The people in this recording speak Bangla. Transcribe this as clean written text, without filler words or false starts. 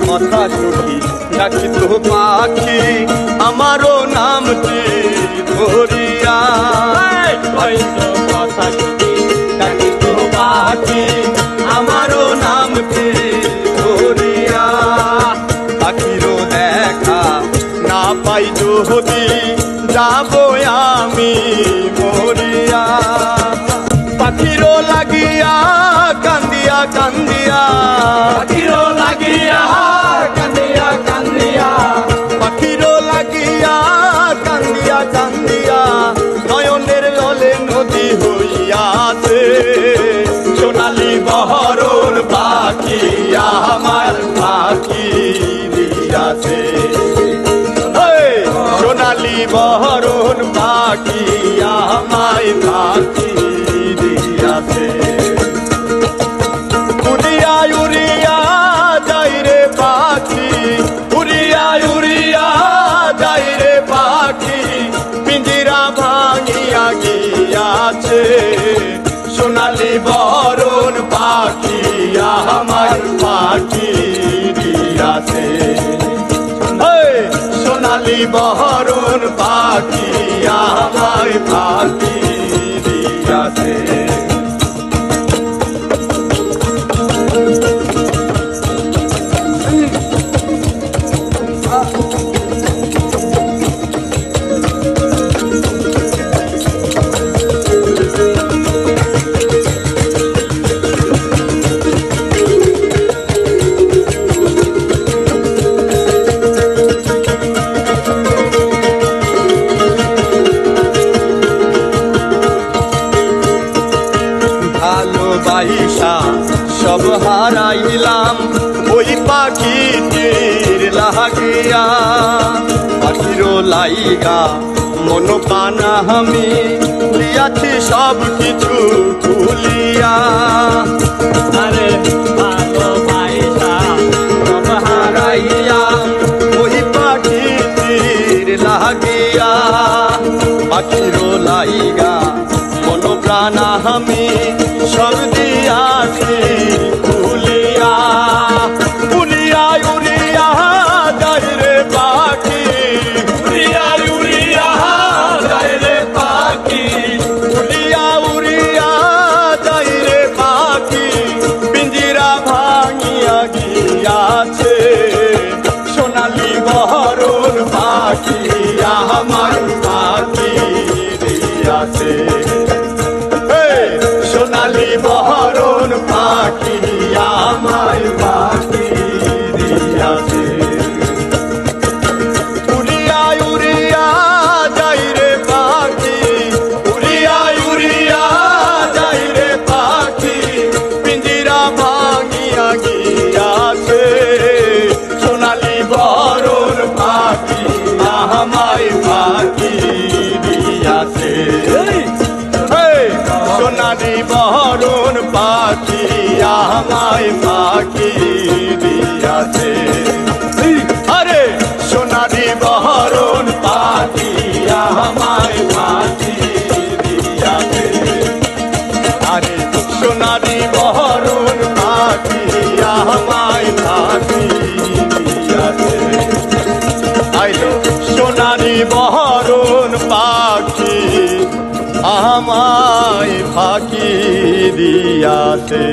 কথা সখী ডাকিত পাখি আমারও নামটি ধরিয়া হয়তো কথা সখী ডাকিত পাখি আমারও নামটি ধরিয়া পাখিরও দেখা না পাই যদি যাব আমি মরিয়া পাখিরও লাগিয়া কান্দিয়া কান্দিয়া পাখিরও লাগিয়া কান্দিয়া কান্দিয়া পাখিরও লাগিয়া কান্দিয়া কান্দিয়া নয়নের জলে নদী হইয়াছে সোনালি বহরুর পাখি আমার পাখি দিয়াছে সোনালি বহরুর পাখি আমায় পাখি দিয়াছে উড়িয়া উড়িয়া যাই রে পাখি উড়িয়া উড়িয়া যাই রে পাখি পিঞ্জিরা ভাঙিয়া গিয়াছে সোনালি বহরুর পাখি আমার পাখি দিয়াছে সোনালি বহরুর পাখি আমার পাখি দিয়াছে ভালোবাসা সব হারাইলাম ওই পাখিটির লাগিয়া পাখিরও লাইগা মন পানা আমি দিয়াছি সব কিছু ভুলিয়া আরে ভালোবাসা সব হারাইয়া ওই পাখিটির লাগিয়া পাখিরও লাইগা মন প্রাণা আমি সব দিয়াছি ভুলিয়া উড়িয়া উড়িয়া যাই রে পাখি উড়িয়া উড়িয়া যায় রে পাখি উড়িয়া উড়িয়া যাই রে পাখি পিঞ্জিরা ভাঙিয়া গিয়াছে সোনালি বহরুর পাখি আমার পাখি দিয়াছে সোনালি বহরুর পাখি আমার পাখি দিয়াছে উড়িয়া উড়িয়া যাই রে পাখি উড়িয়া উড়িয়া যাই রে পাখি পিঞ্জিরা ভাঙিয়া গিয়াছে সোনালি বহরুর পাখি আমায় পাখি দিয়াছে সোনালি বহরুর পাখি আমায় পাখি দিয়াছে আরে সোনালি বহরুর পাখি আমায় পাখি দিয়াছে আরে সোনালি বহরুর পাখি আমায় পাখি দিয়াছে আইলো সোনালি বহরুর পাখি আমায় ফাঁকি দিয়াছে।